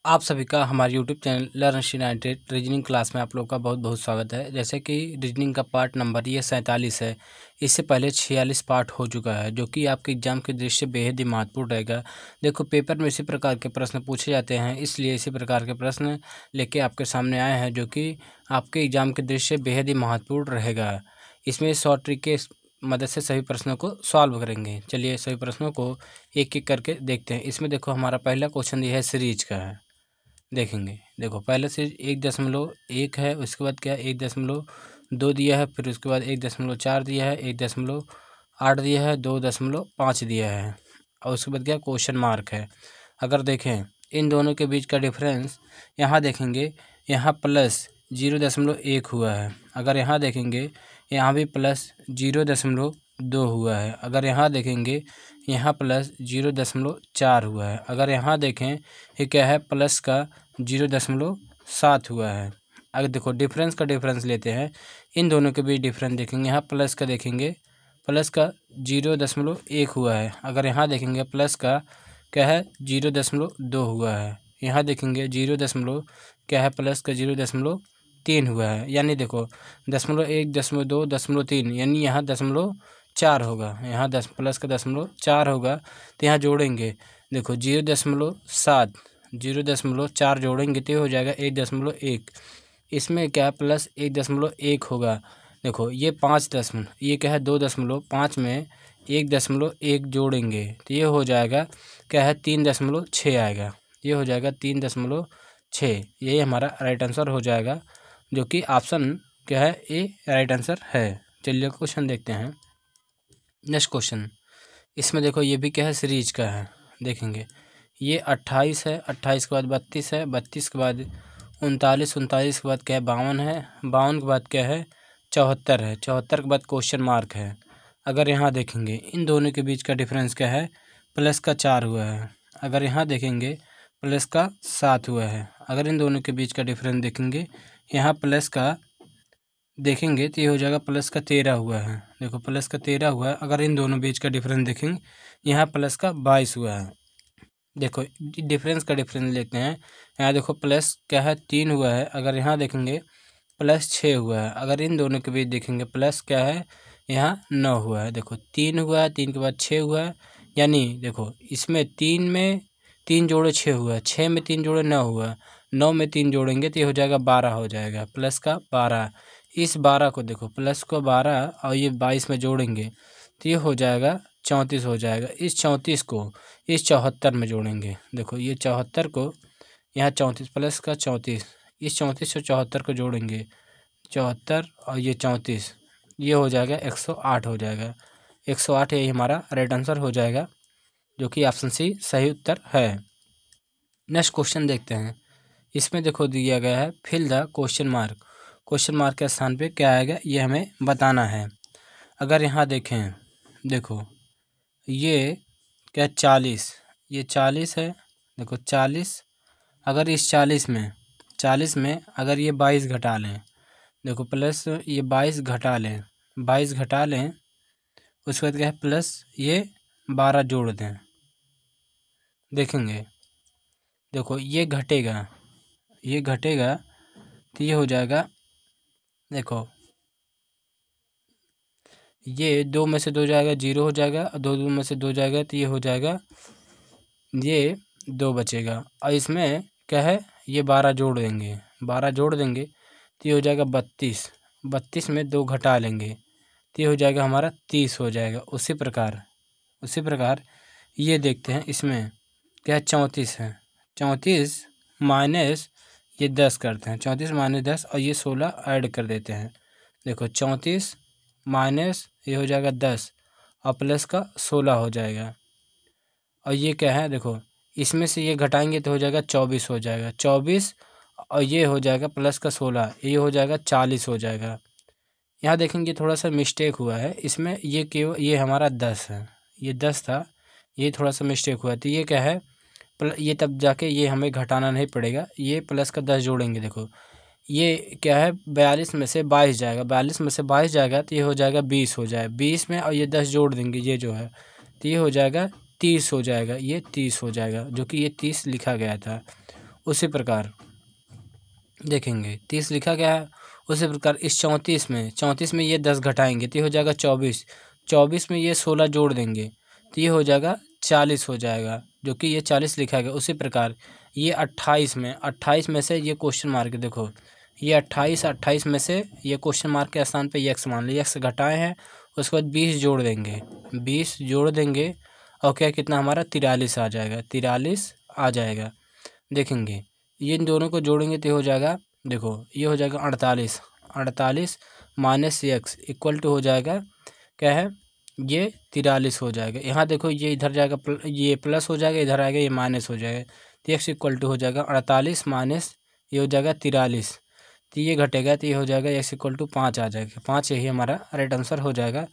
आप सभी का हमारे YouTube channel learn United reasoning class में आप लोग का बहुत बहुत स्वागत है। जैसे कि रीजनिंग का पार्ट नंबर ये 47 है। इससे पहले 46 पार्ट हो चुका है, जो कि आपके एग्जाम के दृष्टि से बेहद ही महत्वपूर्ण रहेगा। देखो, पेपर में इसी प्रकार के प्रश्न पूछे जाते हैं, इसलिए इसी प्रकार के प्रश्न लेके आपके सामने आए हैं, जो कि आपके एग्जाम के दृष्टि से बेहद ही महत्वपूर्ण रहेगा। इसमें शॉर्ट ट्रिक के मदद से सभी प्रश्नों को सॉल्व करेंगे। चलिए सभी प्रश्नों को एक एक करके देखते हैं। इसमें देखो, हमारा पहला क्वेश्चन ये है सीरीज का है। देखेंगे, देखो पहले से 1.1 है, उसके बाद क्या 1.2 दिया है, फिर उसके बाद 1.4 दिया है, 1.8 दिया है, 2.5 दिया है, और उसके बाद क्या क्वेश्चन मार्क है। अगर देखें इन दोनों के बीच का डिफरेंस, यहाँ देखेंगे यहाँ प्लस 0.1 हुआ है। अगर यहाँ देखेंगे यहाँ भी प्लस 0.2 हुआ है। अगर यहाँ देखेंगे यहाँ प्लस 0.4 हुआ है। अगर यहाँ देखें ये क्या है, प्लस का 0.7 हुआ है। अगर देखो डिफरेंस का डिफरेंस लेते हैं, इन दोनों के बीच डिफरेंस देखेंगे, यहाँ प्लस का देखेंगे प्लस का 0.1 हुआ है। अगर यहाँ देखेंगे प्लस का क्या है 0.2 हुआ है। यहाँ देखेंगे क्या है प्लस का 0.3 हुआ है। यानी देखो 0.1, 0.2, 0.3, यानी यहाँ 0.4 होगा। यहाँ प्लस का 0.4 होगा, तो यहाँ जोड़ेंगे देखो 0.4 जोड़ेंगे तो हो जाएगा 1.1। इसमें क्या प्लस 1.1 होगा। देखो ये 5 ये क्या है 2.5 में 1.1 जोड़ेंगे तो ये हो जाएगा क्या है 3.6 आएगा। ये हो जाएगा 3.6। यही हमारा राइट आंसर हो जाएगा, जो कि ऑप्शन क्या है ए राइट आंसर है। चलिए क्वेश्चन देखते हैं। नेक्स्ट क्वेश्चन, इसमें देखो ये भी क्या है सीरीज का है। देखेंगे ये 28 है, 28 के बाद 32 है, 32 के बाद 39, 39 के बाद क्या है 52 है, 52 के बाद क्या है 74 है, 74 के बाद क्वेश्चन मार्क है। अगर यहाँ देखेंगे इन दोनों के बीच का डिफरेंस क्या है, प्लस का 4 हुआ है। अगर यहाँ देखेंगे प्लस का 7 हुआ है। अगर इन दोनों के बीच का डिफरेंस देखेंगे, यहाँ प्लस का देखेंगे तो ये हो जाएगा प्लस का 13 हुआ है। देखो प्लस का 13 हुआ है। अगर इन दोनों बीच का डिफरेंस देखेंगे, यहाँ प्लस का 22 हुआ है। देखो डिफरेंस का डिफरेंस लेते हैं। यहाँ देखो प्लस क्या है 3 हुआ है। अगर यहाँ देखेंगे प्लस 6 हुआ है। अगर इन दोनों के बीच देखेंगे प्लस क्या है यहाँ 9 हुआ है। देखो 3 हुआ है, 3 के बाद 6 हुआ है, यानी देखो इसमें 3 में 3 जोड़े 6 हुआ है, 6 में 3 जोड़े 9 हुआ, 9 में 3 जोड़ेंगे तो ये हो जाएगा 12 हो जाएगा, प्लस का 12। इस 12 को देखो प्लस को 12 और ये 22 में जोड़ेंगे तो ये हो जाएगा 34 हो जाएगा। इस 34 को इस 74 में जोड़ेंगे। देखो ये 74 को यहाँ 34 प्लस का 34, इस 34 से 74 को जोड़ेंगे, 74 और ये 34, ये हो जाएगा 108 हो जाएगा। 108 यही हमारा राइट आंसर हो जाएगा, जो कि ऑप्शन सी सही उत्तर है। नेक्स्ट क्वेश्चन देखते हैं। इसमें देखो दिया गया है fill the question mark. Question mark के स्थान पे क्या आएगा ये हमें बताना है। अगर यहाँ देखें, देखो ये क्या 40, ये 40 है। देखो 40, अगर इस 40 में अगर ये 22 घटा लें, देखो प्लस ये 22 घटा लें, 22 घटा लें, उसके बाद क्या है प्लस ये 12 जोड़ दें। देखेंगे देखो ये घटेगा, ये घटेगा तो ये हो जाएगा, देखो ये 2 में से 2 जाएगा 0 हो जाएगा, और 2 में से 2 जाएगा तो ये हो जाएगा, ये 2 बचेगा, और इसमें क्या है ये 12 जोड़ देंगे, 12 जोड़ देंगे तो ये हो जाएगा 32, 32 में 2 घटा लेंगे तो ये हो जाएगा हमारा 30 हो जाएगा। उसी प्रकार ये देखते हैं, इसमें क्या 34 है, 34 माइनस ये 10 करते हैं, 34 माइनस 10 और ये 16 ऐड कर देते हैं। देखो 34 माइनस ये हो जाएगा 10 और प्लस का 16 हो जाएगा, और ये क्या है देखो इसमें से ये घटाएंगे तो हो जाएगा 24 हो जाएगा, 24 और ये हो जाएगा प्लस का 16, ये हो जाएगा 40 हो जाएगा। यहाँ देखेंगे थोड़ा सा मिस्टेक हुआ है इसमें, ये केवल ये हमारा 10 है, ये 10 था, ये थोड़ा सा मिस्टेक हुआ तो ये क्या है ये तब जाके ये हमें घटाना नहीं पड़ेगा, ये प्लस का 10 जोड़ेंगे। देखो ये क्या है 42 में से 22 जाएगा, 42 में से 22 जाएगा तो ये हो जाएगा 20 हो जाएगा, 20 में और ये 10 जोड़ देंगे ये जो है तो ये हो जाएगा 30 हो जाएगा, ये 30 हो जाएगा, जो कि ये 30 लिखा गया था। उसी प्रकार देखेंगे 30 लिखा गया है। उसी प्रकार इस 34 में ये 10 घटाएंगे तो ये हो जाएगा 24। 24 में ये 16 जोड़ देंगे तो ये हो जाएगा 40 हो जाएगा, जो कि ये 40 लिखा गया। उसी प्रकार ये 28 में से ये क्वेश्चन मार्क देखो, ये 28 में से ये क्वेश्चन मार्क के स्थान पे x मान लीजिए, x घटाए हैं, उसके बाद 20 जोड़ देंगे, 20 जोड़ देंगे और क्या कितना हमारा 43 आ जाएगा, 43 आ जाएगा। देखेंगे ये इन दोनों को जोड़ेंगे तो हो जाएगा, देखो ये हो जाएगा 48 माइनस x इक्वल टू हो जाएगा क्या है, ये 43 हो जाएगा। यहाँ देखो ये इधर जाएगा, ये प्लस हो जाएगा, इधर आएगा ये माइनस हो जाएगा, तो x इक्वल टू हो जाएगा 48 माइनस ये हो जाएगा 43, तो ये घटेगा तो ये हो जाएगा x इक्वल टू 5 आ जाएगा। 5 यही हमारा राइट आंसर हो जाएगा,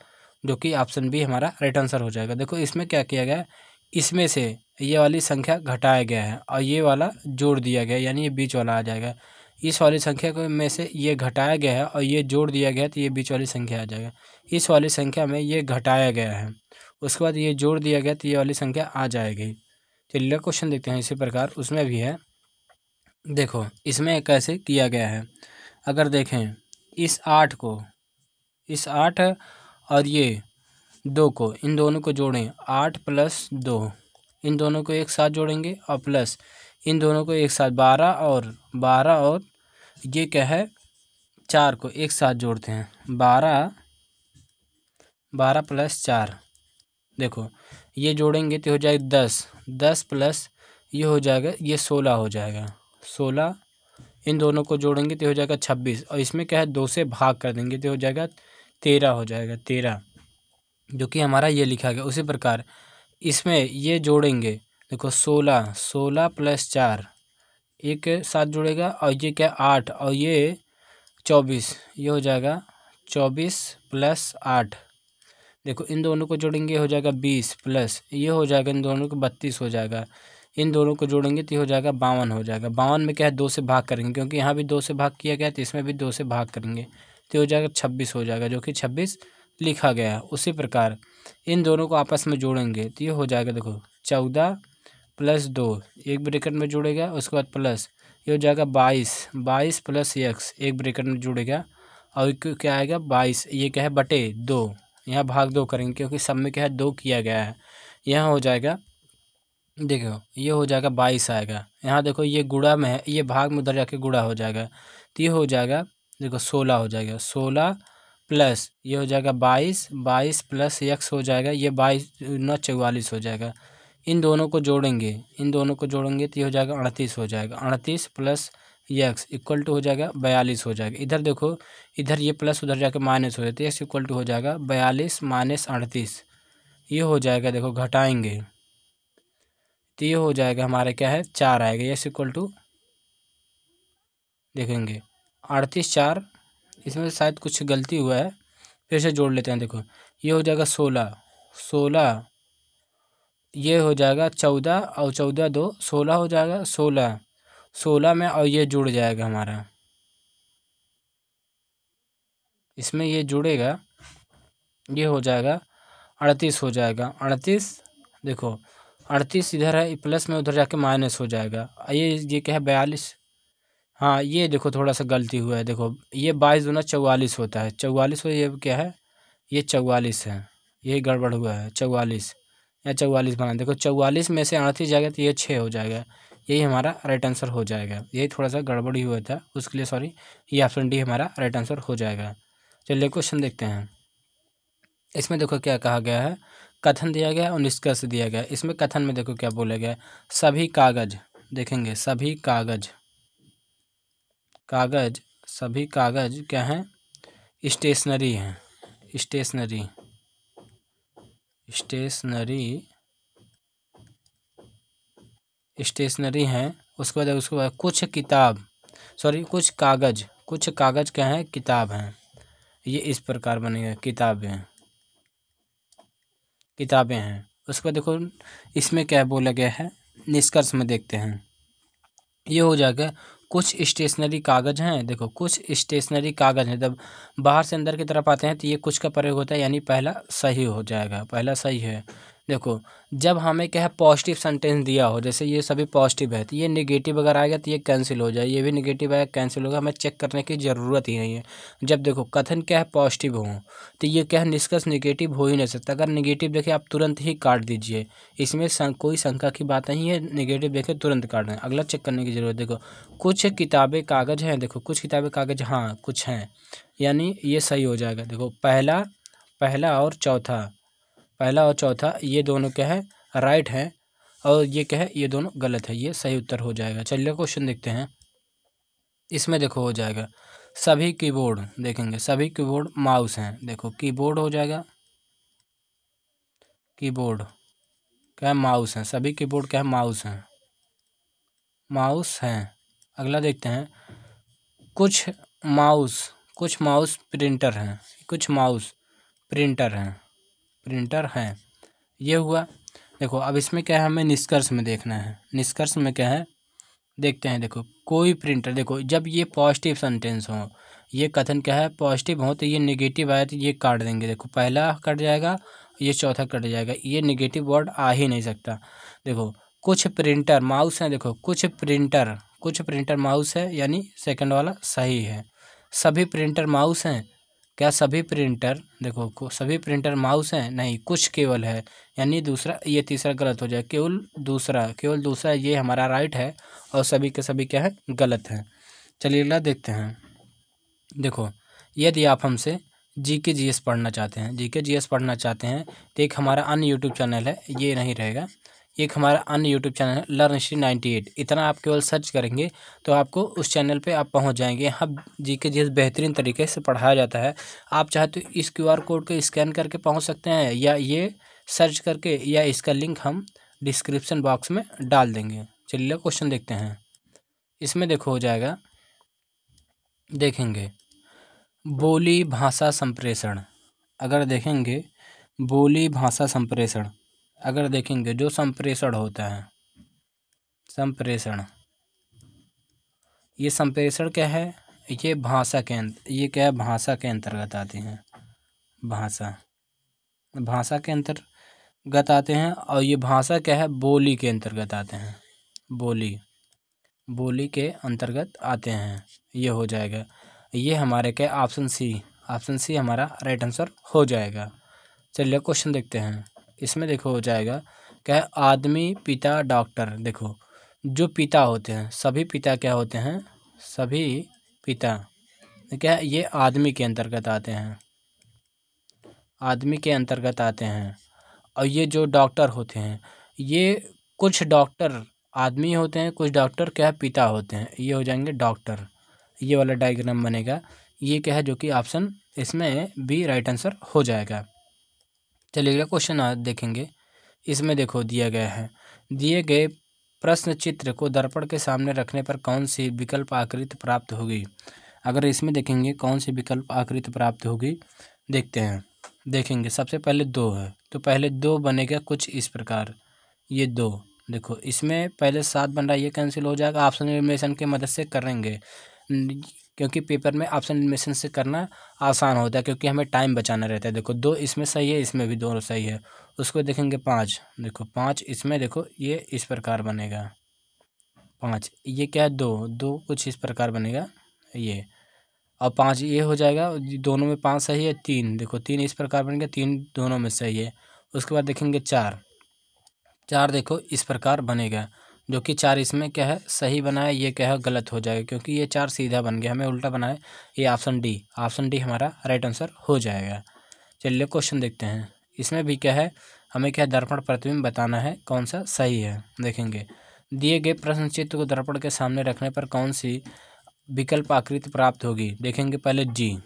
जो कि ऑप्शन बी हमारा राइट आंसर हो जाएगा। देखो इसमें क्या किया गया है, इसमें से ये वाली संख्या घटाया गया है और ये वाला जोड़ दिया गया है, यानी ये बीच वाला आ जाएगा। इस वाली संख्या को में से ये घटाया गया है और ये जोड़ दिया गया है, तो ये बीच वाली संख्या आ जाएगा। इस वाली संख्या में ये घटाया गया है, उसके बाद ये जोड़ दिया गया तो ये वाली संख्या आ जाएगी। चलिए क्वेश्चन देखते हैं। इसी प्रकार उसमें भी है, देखो इसमें कैसे किया गया है। अगर देखें इस 8 और ये 2 को, इन दोनों को जोड़ें, 8 + 2, इन दोनों को एक साथ जोड़ेंगे और प्लस इन दोनों को एक साथ 12 और ये क्या है 4 को एक साथ जोड़ते हैं, 12 + 4, देखो ये जोड़ेंगे तो हो जाएगा 10 प्लस ये हो जाएगा, ये 16 हो जाएगा, 16, इन दोनों को जोड़ेंगे तो हो जाएगा 26 और इसमें क्या है 2 से भाग कर देंगे तो हो जाएगा 13 हो जाएगा, 13, जो कि हमारा ये लिखा गया। उसी प्रकार इसमें ये जोड़ेंगे, देखो 16 + 4 एक साथ जुड़ेगा और ये क्या 8 और ये 24, ये हो जाएगा 24 + 8, देखो इन दोनों को जोड़ेंगे हो जाएगा 20 प्लस ये हो जाएगा इन दोनों को 32 हो जाएगा, इन दोनों को जोड़ेंगे तो ये हो जाएगा 52 हो जाएगा। 52 में क्या है 2 से भाग करेंगे, क्योंकि यहाँ भी 2 से भाग किया गया तो इसमें भी 2 से भाग करेंगे तो हो जाएगा 26 हो जाएगा, जो कि 26 लिखा गया है। उसी प्रकार इन दोनों को आपस में जोड़ेंगे तो ये हो जाएगा, देखो 14 + 2 एक ब्रैकेट में जुड़ेगा, उसके बाद प्लस ये हो जाएगा 22 + x एक ब्रैकेट में जुड़ेगा और क्या आएगा 22, ये क्या है बटे 2, यहाँ भाग 2 करेंगे क्योंकि सब में क्या है 2 किया गया है। यहाँ हो जाएगा, देखो ये हो जाएगा 22 आएगा, यहाँ देखो ये गुणा में है, ये भाग में उधर जाके गुणा हो जाएगा तो ये हो जाएगा, देखो 16 हो जाएगा, 16 प्लस ये हो जाएगा 22 + x हो जाएगा, ये 22 × 9 44 हो जाएगा। इन दोनों को जोड़ेंगे तो ये हो जाएगा 38 हो जाएगा, 38 + x इक्वल टू हो जाएगा 42 हो जाएगा। इधर देखो इधर ये प्लस उधर जाके माइनस हो जाता है, x इक्वल टू हो जाएगा 42 - 38, ये हो जाएगा, देखो घटाएंगे तो ये हो जाएगा हमारा क्या है 4 आएगा, x इक्वल टू देखेंगे 38 4, इसमें शायद कुछ गलती हुआ है, फिर से जोड़ लेते हैं। देखो ये हो जाएगा 16 ये हो जाएगा 14 और 14 2 16 हो जाएगा, 16 में और ये जुड़ जाएगा हमारा, इसमें ये जुड़ेगा, ये हो जाएगा 38 हो जाएगा, 38, देखो 38 इधर है प्लस में उधर जाके माइनस हो जाएगा, ये क्या है 42, हाँ ये देखो थोड़ा सा गलती हुआ है, देखो ये 22 दूना 44 होता है, 44 हो, ये क्या है ये 44 है, यही गड़बड़ हुआ है 44 या 44 बना, देखो 44 में से 38 जाएगा तो ये 6 हो जाएगा, यही हमारा राइट आंसर हो जाएगा। यही थोड़ा सा गड़बड़ी हुआ था उसके लिए सॉरी, ये ऑप्शन डी हमारा राइट आंसर हो जाएगा। चलिए क्वेश्चन देखते हैं। इसमें देखो क्या कहा गया है, कथन दिया गया है और निष्कर्ष दिया गया है। इसमें कथन में देखो क्या बोला गया है, सभी कागज, देखेंगे सभी कागज सभी कागज क्या हैं स्टेशनरी हैं, स्टेशनरी हैं। उसके बाद कुछ कागज क्या हैं किताब हैं, ये इस प्रकार बनेगा किताबें हैं। उसके बाद देखो इसमें क्या बोला गया है, निष्कर्ष में देखते हैं। ये हो जाएगा कुछ स्टेशनरी कागज हैं, देखो कुछ स्टेशनरी कागज हैं, जब बाहर से अंदर की तरफ आते हैं तो ये कुछ का प्रयोग होता है, यानी पहला सही हो जाएगा, पहला सही है। देखो जब हमें क्या है पॉजिटिव सेंटेंस दिया हो, जैसे ये सभी पॉजिटिव है तो ये नेगेटिव अगर आएगा तो ये कैंसिल हो जाए, ये भी नेगेटिव आएगा कैंसिल होगा, हमें चेक करने की ज़रूरत ही नहीं है। जब देखो कथन क्या है पॉजिटिव हो तो ये क्या है निष्कर्ष नेगेटिव हो ही नहीं सकता। अगर नेगेटिव देखे आप तुरंत ही काट दीजिए, इसमें कोई शंका की बात नहीं है, नेगेटिव देखे तुरंत काट दें, अगला चेक करने की ज़रूरत। देखो कुछ किताबें कागज़ हैं, देखो कुछ किताबें कागज़ हाँ कुछ हैं, यानी ये सही हो जाएगा। देखो पहला पहला और चौथा, पहला और चौथा ये दोनों क्या है राइट है, और ये क्या है ये दोनों गलत है, ये सही उत्तर हो जाएगा। चलिए क्वेश्चन देखते हैं। इसमें देखो हो जाएगा सभी कीबोर्ड, देखेंगे सभी कीबोर्ड माउस हैं, देखो कीबोर्ड हो जाएगा, कीबोर्ड क्या है माउस है, सभी कीबोर्ड क्या है माउस हैं, माउस हैं। अगला देखते हैं कुछ माउस, कुछ माउस प्रिंटर हैं, कुछ माउस प्रिंटर हैं, प्रिंटर हैं, ये हुआ। देखो अब इसमें क्या है हमें निष्कर्ष में देखना है, निष्कर्ष में क्या है देखते हैं। देखो कोई प्रिंटर, देखो जब ये पॉजिटिव सेंटेंस हो, ये कथन क्या है पॉजिटिव हो तो ये नेगेटिव आया तो ये काट देंगे, देखो पहला कट जाएगा, ये चौथा कट जाएगा, ये नेगेटिव वर्ड आ ही नहीं सकता। देखो कुछ प्रिंटर माउस है, देखो कुछ प्रिंटर माउस है, यानी सेकंड वाला सही है। सभी प्रिंटर माउस हैं, क्या सभी प्रिंटर, देखो सभी प्रिंटर माउस हैं नहीं, कुछ केवल है, यानी दूसरा, ये तीसरा गलत हो जाए, केवल दूसरा ये हमारा राइट है, और सभी के सभी क्या है गलत है। चलिए अगला देखते हैं। देखो यदि आप हमसे जीके जीएस पढ़ना चाहते हैं, जीके जीएस पढ़ना चाहते हैं तो एक हमारा अन्य यूट्यूब चैनल है, ये नहीं रहेगा, एक हमारा अन्य यूट्यूब चैनल है लर्न हिस्ट्री 98, इतना आप केवल सर्च करेंगे तो आपको उस चैनल पे आप पहुंच जाएंगे। यहाँ जीके जीएस बेहतरीन तरीके से पढ़ाया जाता है। आप चाहे तो इस क्यूआर कोड को स्कैन करके पहुंच सकते हैं, या ये सर्च करके, या इसका लिंक हम डिस्क्रिप्शन बॉक्स में डाल देंगे। चलिए क्वेश्चन देखते हैं। इसमें देखो हो जाएगा, देखेंगे बोली भाषा संप्रेषण, अगर देखेंगे बोली भाषा संप्रेषण, अगर देखेंगे जो संप्रेषण होता है, संप्रेषण, ये संप्रेषण क्या है, ये भाषा के ये क्या है भाषा के अंतर्गत आते हैं, भाषा, भाषा के अंतर्गत आते हैं, और ये भाषा क्या है बोली के अंतर्गत आते हैं, बोली, बोली के अंतर्गत आते हैं, ये हो जाएगा। ये हमारे क्या ऑप्शन सी हमारा राइट आंसर हो जाएगा। चलिए क्वेश्चन देखते हैं। इसमें देखो हो जाएगा क्या है आदमी पिता डॉक्टर, देखो जो पिता होते हैं, सभी पिता क्या होते हैं, सभी पिता क्या है ये आदमी के अंतर्गत आते हैं, आदमी के अंतर्गत आते हैं। और ये जो डॉक्टर होते हैं, ये कुछ डॉक्टर आदमी होते हैं, कुछ डॉक्टर क्या है पिता होते हैं, ये हो जाएंगे डॉक्टर, ये वाला डायग्राम बनेगा, ये क्या है जो कि ऑप्शन इसमें बी राइट आंसर हो जाएगा। चलिए अगला क्वेश्चन देखेंगे। इसमें देखो दिया गया है, दिए गए प्रश्न चित्र को दर्पण के सामने रखने पर कौन सी विकल्प आकृति प्राप्त होगी। अगर इसमें देखेंगे कौन सी विकल्प आकृति प्राप्त होगी, देखते हैं। देखेंगे सबसे पहले 2 है, तो पहले 2 बनेगा कुछ इस प्रकार, ये 2, देखो इसमें पहले 7 बन रहा है, ये कैंसिल हो जाएगा, ऑप्शन एलिमिनेशन की मदद से करेंगे, क्योंकि पेपर में ऑप्शन एलिमिनेशन से करना आसान होता है, क्योंकि हमें टाइम बचाना रहता है। देखो 2 इसमें सही है, इसमें भी 2 सही है। उसको देखेंगे 5, देखो 5 इसमें, देखो ये इस प्रकार बनेगा 5, ये क्या है 2 कुछ इस प्रकार बनेगा ये, और 5 ये हो जाएगा, दोनों में 5 सही है, 3 देखो 3 इस प्रकार बनेगा, 3 दोनों में सही है। उसके बाद देखेंगे 4 देखो इस प्रकार बनेगा, जो कि 4 इसमें क्या है सही बना है, ये क्या है गलत हो जाएगा, क्योंकि ये 4 सीधा बन गया, हमें उल्टा बना है, ये ऑप्शन डी हमारा राइट आंसर हो जाएगा। चलिए क्वेश्चन देखते हैं। इसमें भी क्या है हमें क्या दर्पण प्रतिबिंब बताना है कौन सा सही है। देखेंगे दिए गए प्रश्न चित्र को दर्पण के सामने रखने पर कौन सी विकल्प आकृति प्राप्त होगी। देखेंगे पहले जी,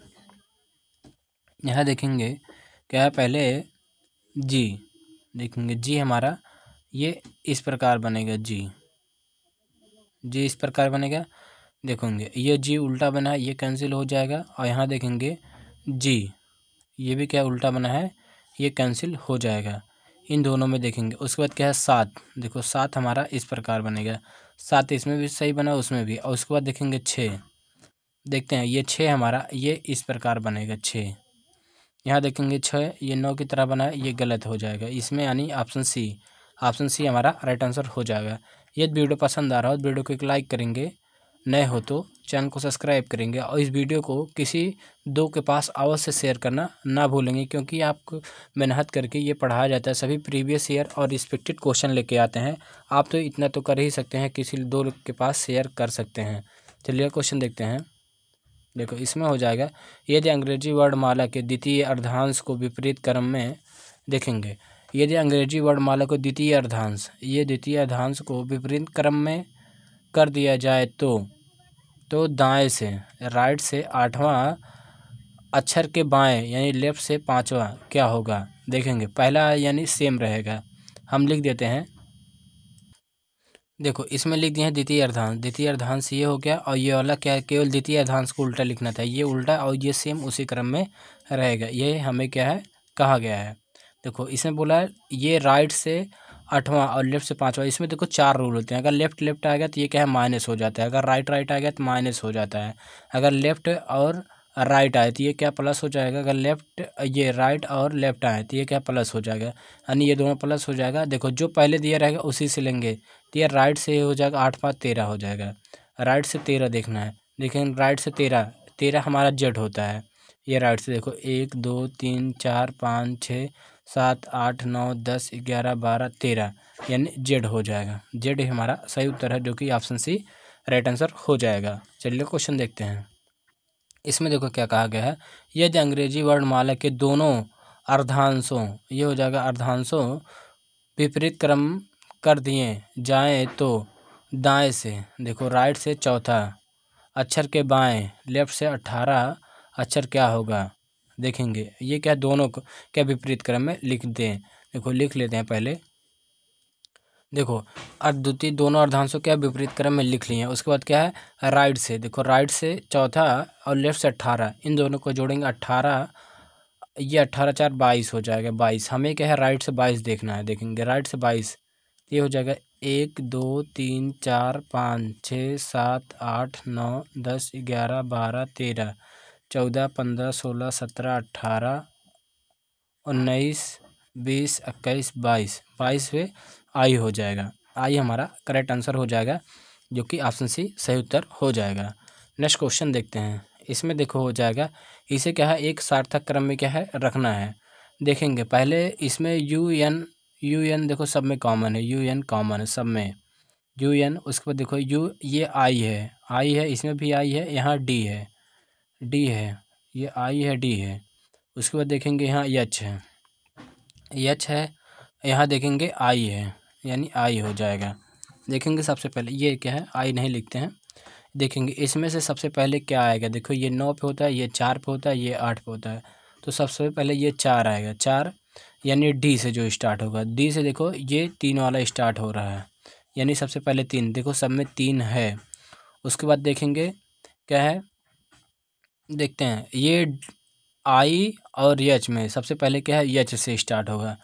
यहाँ देखेंगे क्या है पहले जी, देखेंगे जी हमारा ये इस प्रकार बनेगा, जी इस प्रकार बनेगा। देखेंगे ये जी उल्टा बना है, ये कैंसिल हो जाएगा, और यहाँ देखेंगे जी ये भी क्या उल्टा बना है, ये कैंसिल हो जाएगा। इन दोनों में देखेंगे। उसके बाद क्या है 7, देखो 7 हमारा इस प्रकार बनेगा, 7 इसमें भी सही बना उसमें भी। और उसके बाद देखेंगे 6, देखते हैं ये 6 हमारा ये इस प्रकार बनेगा 6, यहाँ देखेंगे 6, ये 9 की तरह बना है, ये गलत हो जाएगा इसमें, यानी ऑप्शन सी हमारा राइट आंसर हो जाएगा। यदि वीडियो पसंद आ रहा हो तो वीडियो को एक लाइक करेंगे, नए हो तो चैनल को सब्सक्राइब करेंगे और इस वीडियो को किसी दो के पास अवश्य शेयर करना ना भूलेंगे, क्योंकि आपको मेहनत करके ये पढ़ाया जाता है, सभी प्रीवियस ईयर और रिस्पेक्टेड क्वेश्चन लेके आते हैं। आप तो इतना तो कर ही सकते हैं, किसी दो लोग के पास शेयर कर सकते हैं। चलिए क्वेश्चन देखते हैं। देखो इसमें हो जाएगा, यदि अंग्रेजी वर्णमाला के द्वितीय अर्धांश को विपरीत क्रम में देखेंगे, यदि अंग्रेजी वर्णमाला को द्वितीय अर्धांश को विपरीत क्रम में कर दिया जाए तो दाएं से, राइट से 8वां अक्षर के बाएं यानी लेफ्ट से 5वां क्या होगा। देखेंगे पहला यानी सेम रहेगा, हम लिख देते हैं। देखो इसमें लिख दिए हैं द्वितीय अर्धांश ये हो गया, और ये वाला क्या है, केवल द्वितीय अर्धांश को उल्टा लिखना था, ये उल्टा और ये सेम उसी क्रम में रहेगा, ये हमें क्या है कहा गया है। देखो इसमें बोला है ये राइट से 8वां और लेफ्ट से 5वां, इसमें देखो 4 रूल होते हैं। अगर लेफ्ट आएगा तो ये क्या है माइनस हो जाता है, अगर राइट आ गया तो माइनस हो जाता है, अगर लेफ्ट और राइट आए तो ये क्या प्लस हो जाएगा, अगर ये राइट और लेफ्ट आए तो ये क्या प्लस हो जाएगा, यानी ये दोनों प्लस हो जाएगा। देखो जो पहले दिया रहेगा उसी से लेंगे, तो ये राइट से हो जाएगा 8 5 13 हो जाएगा, राइट से 13 देखना है। देखें राइट से 13 हमारा जेड होता है, ये राइट से देखो 1 2 3 4 5 6 7 8 9 10 11 12 13 यानी जेड हो जाएगा, जेड हमारा सही उत्तर है, जो कि ऑप्शन सी राइट आंसर हो जाएगा। चलिए क्वेश्चन देखते हैं। इसमें देखो क्या कहा गया है, यदि अंग्रेजी वर्णमाला के दोनों अर्धांशों, ये हो जाएगा अर्धांशों विपरीत क्रम कर दिए जाएं तो दाएं से, देखो राइट से चौथा अक्षर के बाएं लेफ्ट से 18 अक्षर क्या होगा। देखेंगे ये क्या दोनों को क्या विपरीत क्रम में लिख दें। देखो लिख लेते हैं पहले। देखो द्वितीय दोनों अर्धांशों क्या विपरीत क्रम में लिख लिए हैं, उसके बाद क्या है राइट से, देखो राइट से चौथा और लेफ्ट से 18, इन दोनों को जोड़ेंगे 18, ये 18 4 22 हो जाएगा, 22 हमें क्या है राइट से 22 देखना है। देखेंगे राइट से 22 ये हो जाएगा 1 2 3 4 5 6 7 8 9 10 11 12 13 14 15 16 17 18 19 20 21 22 पे आई हो जाएगा, आई हमारा करेक्ट आंसर हो जाएगा, जो कि ऑप्शन सी सही उत्तर हो जाएगा। नेक्स्ट क्वेश्चन देखते हैं। इसमें देखो हो जाएगा, इसे क्या है एक सार्थक क्रम में क्या है रखना है। देखेंगे पहले इसमें यू एन देखो सब में कॉमन है, यू एन कॉमन है सब में, यू एन। उसके बाद देखो यू ये आई है, इसमें भी आई है, यहाँ डी है, ये आई है डी है। उसके बाद देखेंगे यहाँ एच है, यहाँ देखेंगे आई है, यानी आई हो जाएगा। देखेंगे सबसे पहले ये क्या है, आई नहीं लिखते हैं। देखेंगे इसमें से सबसे पहले क्या आएगा, देखो ये 9 पे होता है, ये 4 पे होता है, ये 8 पे होता है, तो सबसे पहले ये 4 आएगा, 4 यानी डी से जो स्टार्ट होगा, डी से देखो ये 3 वाला स्टार्ट हो रहा है, यानी सबसे पहले 3, देखो सब में 3 है। उसके बाद देखेंगे क्या है, देखते हैं ये आई और एच में सबसे पहले क्या है एच से स्टार्ट होगा,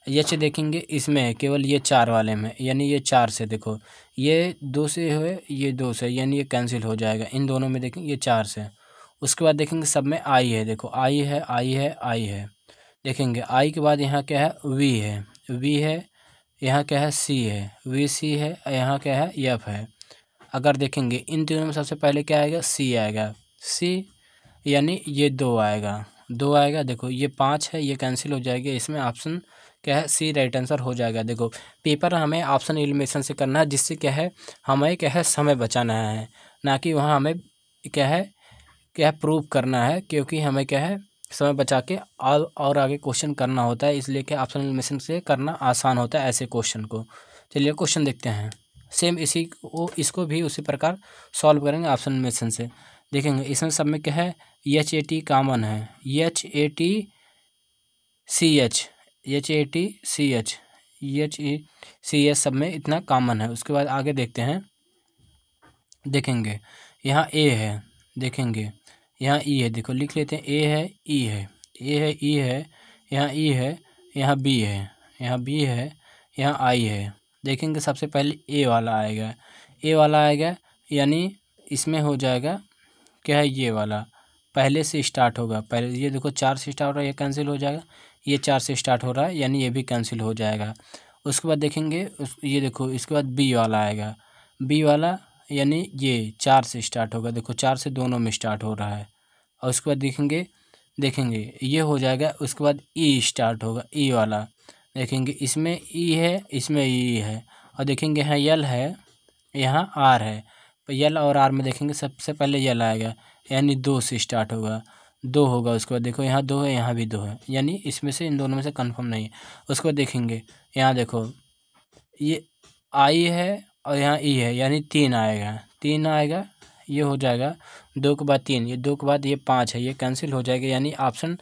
एच देखेंगे इसमें केवल ये 4 वाले में, यानी ये 4 से देखो ये 2 से है, ये 2 से, यानी ये कैंसिल हो जाएगा, इन दोनों में देखेंगे ये 4 से। उसके बाद देखेंगे सब में आई है, देखो आई है। देखेंगे आई के बाद यहाँ क्या है वी है, यहाँ क्या है सी है, वी सी है, यहाँ क्या है एफ है। अगर देखेंगे इन तीनों में सबसे पहले क्या आएगा सी आएगा, सी यानी ये 2 आएगा, देखो ये 5 है, ये कैंसिल हो जाएगा, इसमें ऑप्शन क्या है सी राइट आंसर हो जाएगा। देखो पेपर हमें ऑप्शन एलिमिनेशन से करना है, जिससे क्या है हमें क्या है समय बचाना है, ना कि वहाँ हमें क्या है प्रूव करना है, क्योंकि हमें क्या है समय बचा के और आगे क्वेश्चन करना होता है, इसलिए क्या ऑप्शन एलिमिनेशन से करना आसान होता है ऐसे क्वेश्चन को। चलिए क्वेश्चन देखते हैं। सेम इसको भी उसी प्रकार सॉल्व करेंगे ऑप्शन एलिमिनेशन से। देखेंगे इसमें सब में क्या है एच ए टी कॉमन है, H A T C H सब में इतना कॉमन है। उसके बाद आगे देखते हैं। देखेंगे यहाँ ए है, देखेंगे यहाँ ई है, देखो लिख लेते हैं ए है ई है, यहाँ ई है, यहाँ बी है, यहाँ आई है। देखेंगे सबसे पहले ए वाला आएगा, यानी इसमें हो जाएगा क्या है ये वाला, पहले से स्टार्ट होगा, पहले ये देखो 4 से स्टार्ट हो रहा है, ये कैंसिल हो जाएगा। ये 4 से स्टार्ट हो रहा है यानी ये भी कैंसिल हो जाएगा। उसके बाद देखेंगे ये देखो इसके बाद बी वाला आएगा, बी वाला यानी ये 4 से स्टार्ट होगा, देखो 4 से दोनों में स्टार्ट हो रहा है। और उसके बाद देखेंगे देखेंगे ये हो जाएगा। उसके बाद ई स्टार्ट होगा, ई वाला देखेंगे इसमें ई है, इसमें ई है। और देखेंगे यहाँ यल है, यहाँ आर है। तो यल और आर में देखेंगे सबसे पहले यल आएगा यानी 2 से स्टार्ट होगा, 2 होगा। उसके बाद देखो यहाँ 2 है, यहाँ भी 2 है, यानी इसमें से इन दोनों में से कंफर्म नहीं है। उसके बाद देखेंगे यहाँ देखो ये आई है और यहाँ ई है यानी 3 आएगा, 3 आएगा। ये हो जाएगा 2 के बाद 3, ये 2 के बाद ये 5 है, ये कैंसिल हो जाएगा यानी ऑप्शन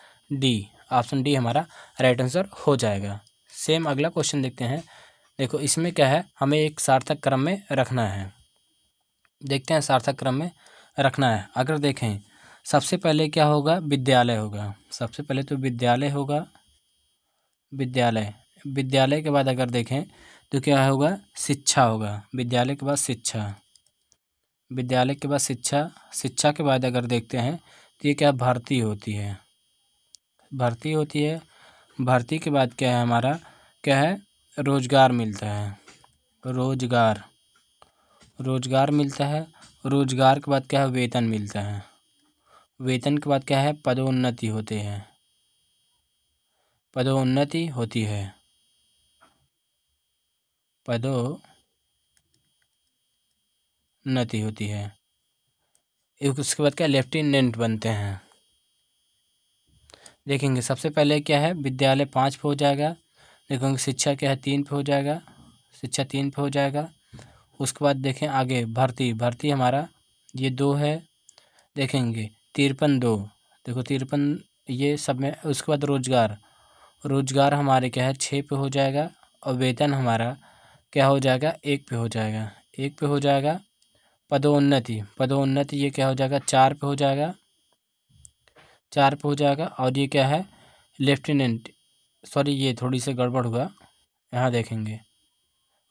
डी हमारा राइट आंसर हो जाएगा। सेम अगला क्वेश्चन देखते हैं। देखो इसमें क्या है, हमें एक सार्थक क्रम में रखना है। देखते हैं सार्थक क्रम में रखना है। अगर देखें सबसे पहले क्या होगा, विद्यालय होगा। सबसे पहले तो विद्यालय होगा, विद्यालय के बाद अगर देखें तो क्या होगा, शिक्षा होगा। विद्यालय के बाद शिक्षा, विद्यालय के बाद शिक्षा, शिक्षा के बाद अगर देखते हैं तो ये क्या, भर्ती होती है, भर्ती होती है। भर्ती के बाद क्या है हमारा, क्या है, रोजगार मिलता है, रोजगार मिलता है। रोजगार के बाद क्या है, वेतन मिलता है। वेतन के बाद क्या है, पदोन्नति होते हैं, पदोन्नति होती है, पदोन्नति होती है। उसके बाद क्या, लेफ्टिनेंट बनते हैं। देखेंगे सबसे पहले क्या है, विद्यालय 5 पे हो जाएगा। देखेंगे शिक्षा क्या है, 3 पे हो जाएगा, शिक्षा 3 पे हो जाएगा। उसके बाद देखें आगे भर्ती हमारा ये 2 है। देखेंगे 53 2, देखो 53 ये सब में। उसके बाद रोजगार हमारे क्या है, 6 पे हो जाएगा। और वेतन हमारा क्या हो जाएगा, 1 पे हो जाएगा, 1 पे हो जाएगा। पदोन्नति ये क्या हो जाएगा, 4 पे हो जाएगा, 4 पे हो जाएगा। और ये क्या है, लेफ्टिनेंट, सॉरी ये थोड़ी सी गड़बड़ हुआ, यहाँ देखेंगे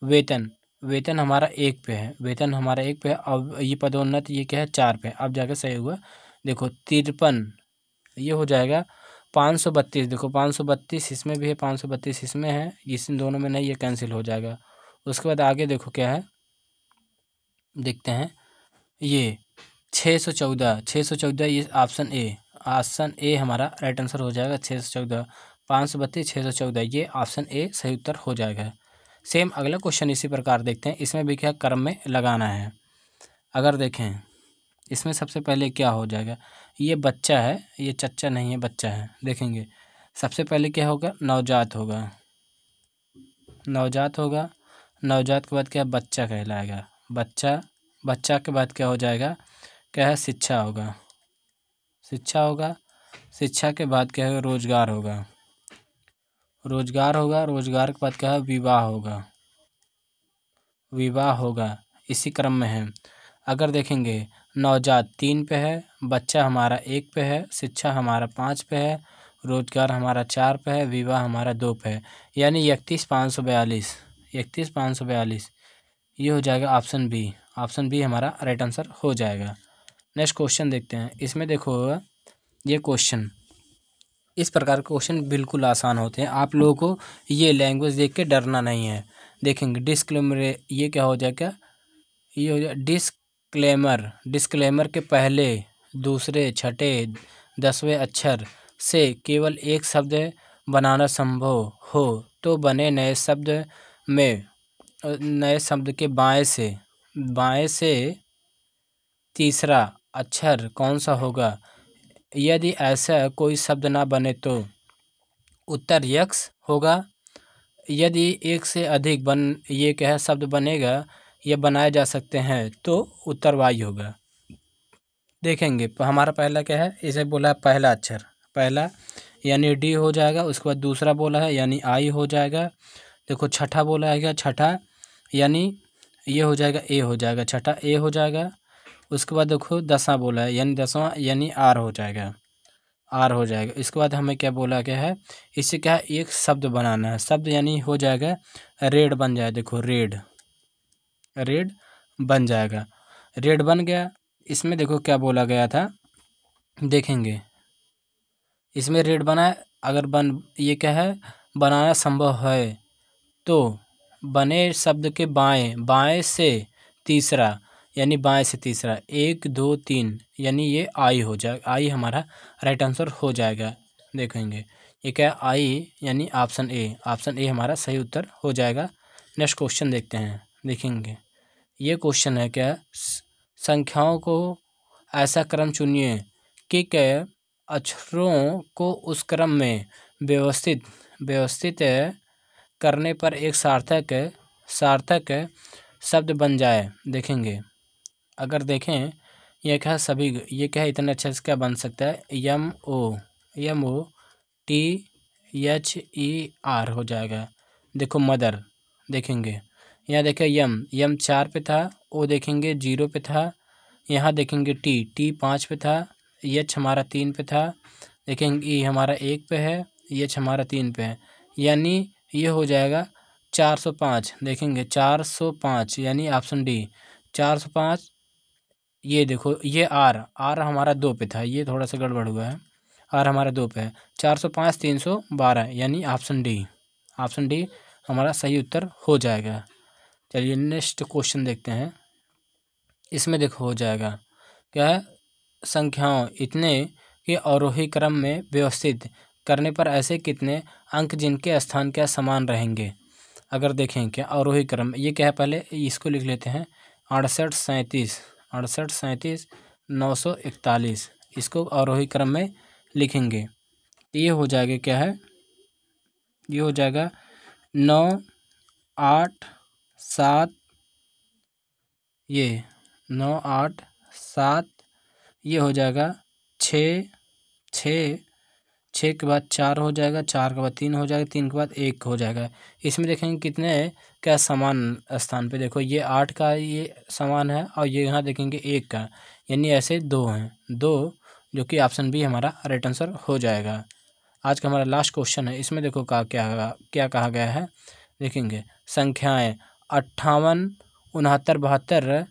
वेतन हमारा 1 पे है, वेतन हमारा 1 पे है। अब ये पदोन्नति ये क्या है, 4 पे, अब जाकर सही हुआ। देखो 53 ये हो जाएगा 532, देखो 532 इसमें भी है, 532 इसमें है, इस दोनों में नहीं, ये कैंसिल हो जाएगा। उसके बाद आगे देखो क्या है, देखते हैं ये 614 ये ऑप्शन ए हमारा राइट आंसर हो जाएगा। 614, 532 614 ये ऑप्शन ए सही उत्तर हो जाएगा। सेम अगला क्वेश्चन इसी प्रकार देखते हैं। इसमें भी क्या क्रम में लगाना है। अगर देखें इसमें सबसे पहले क्या हो जाएगा, ये बच्चा है, ये चच्चा नहीं है, बच्चा है। देखेंगे सबसे पहले क्या होगा, नवजात होगा, नवजात के बाद क्या, बच्चा कहलाएगा, बच्चा के बाद क्या हो जाएगा, क्या है, शिक्षा होगा, शिक्षा के बाद क्या है, रोजगार के बाद क्या है, विवाह होगा। इसी क्रम में है। अगर देखेंगे नवजात 3 पे है, बच्चा हमारा 1 पे है, शिक्षा हमारा 5 पे है, रोजगार हमारा 4 पे है, विवाह हमारा 2 पे है, यानी 31,542 ये हो जाएगा ऑप्शन बी हमारा राइट आंसर हो जाएगा। नेक्स्ट क्वेश्चन देखते हैं। इसमें देखो ये क्वेश्चन, इस प्रकार के क्वेश्चन बिल्कुल आसान होते हैं, आप लोगों को ये लैंग्वेज देख के डरना नहीं है। देखेंगे डिस्क्लेमर, ये क्या हो जाएगा, ये हो जाए डिस्क्लेमर के पहले, दूसरे, छठे, 10वें अक्षर से केवल एक शब्द बनाना संभव हो तो बने नए शब्द के बाएं से तीसरा अक्षर कौन सा होगा। यदि ऐसा कोई शब्द ना बने तो उत्तर यक्स होगा। यदि एक से अधिक ये क्या है, शब्द बनेगा या बनाए जा सकते हैं तो उत्तर वाई होगा। देखेंगे हमारा पहला क्या है, इसे बोला है पहला अक्षर, पहला यानी डी हो जाएगा। उसके बाद दूसरा बोला है यानी आई हो जाएगा। देखो छठा बोला है, छठा यानी ये हो जाएगा, ए हो जाएगा, छठा ए हो जाएगा। उसके बाद देखो 10वां बोला है यानी 10वां यानी आर हो जाएगा, इसके बाद हमें क्या बोला गया है, इससे क्या है, एक शब्द बनाना है, शब्द यानी हो जाएगा रेड बन जाए। देखो रेड बन जाएगा, रेड बन गया। इसमें देखो क्या बोला गया था, देखेंगे इसमें रेड बना है, अगर ये क्या है, बनाना संभव है तो बने शब्द के बाएं से तीसरा, यानी बाएं से तीसरा 1 2 3, यानी ये आई हो जाएगा, आई हमारा राइट आंसर हो जाएगा। देखेंगे ये क्या है, आई यानी ऑप्शन ए हमारा सही उत्तर हो जाएगा। नेक्स्ट क्वेश्चन देखते हैं। देखेंगे ये क्वेश्चन है क्या, संख्याओं को ऐसा क्रम चुनिए कि क्या अक्षरों को उस क्रम में व्यवस्थित करने पर एक सार्थक शब्द बन जाए। देखेंगे अगर देखें ये क्या सभी, ये क्या है, इतने अच्छे से क्या बन सकता है, MOTHER हो जाएगा। देखो मदर, देखेंगे यहाँ देखें यम 4 पे था, ओ देखेंगे 0 पे था, यहाँ देखेंगे टी 5 पे था, एच हमारा 3 पे था, देखेंगे ई हमारा 1 पे है, एच हमारा 3 पे है, यानी ये हो जाएगा 405। देखेंगे 405 यानी ऑप्शन डी 405। ये देखो ये आर हमारा 2 पे था, ये थोड़ा सा गड़बड़ हुआ है, आर हमारा 2 पे है, 405 312 यानी ऑप्शन डी हमारा सही उत्तर हो जाएगा। चलिए नेक्स्ट क्वेश्चन देखते हैं। इसमें देखो हो जाएगा क्या है, संख्याओं इतने के अवरोही क्रम में व्यवस्थित करने पर ऐसे कितने अंक जिनके स्थान क्या समान रहेंगे। अगर देखें क्या अवरोही क्रम, ये क्या है, पहले इसको लिख लेते हैं 68 37 941, इसको अवरोही क्रम में लिखेंगे तो ये हो जाएगा क्या है, ये हो जाएगा 9 8 7, ये 9 8 7, ये हो जाएगा 6 6 6 के बाद 4 हो जाएगा, 4 के बाद 3 हो जाएगा, 3 के बाद 1 हो जाएगा। इसमें देखेंगे कितने क्या समान स्थान पे, देखो ये 8 का ये समान है और ये यहाँ देखेंगे 1 का, यानी ऐसे 2 हैं, 2 जो कि ऑप्शन बी हमारा राइट आंसर हो जाएगा। आज का हमारा लास्ट क्वेश्चन है, इसमें देखो क्या कहा गया है। देखेंगे संख्याएँ 58 69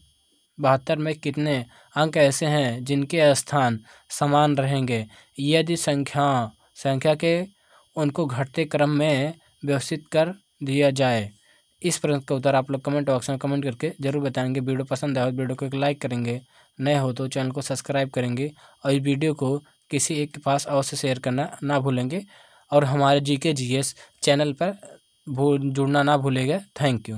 72 में कितने अंक ऐसे हैं जिनके स्थान समान रहेंगे यदि संख्या के उनको घटते क्रम में व्यवस्थित कर दिया जाए। इस प्रश्न का उत्तर आप लोग कमेंट बॉक्स में कमेंट करके जरूर बताएंगे। वीडियो पसंद आए तो वीडियो को एक लाइक करेंगे, नए हो तो चैनल को सब्सक्राइब करेंगे और इस वीडियो को किसी एक के पास अवश्य शेयर करना ना भूलेंगे और हमारे GK GS चैनल पर जुड़ना ना भूलेगा। Thank you.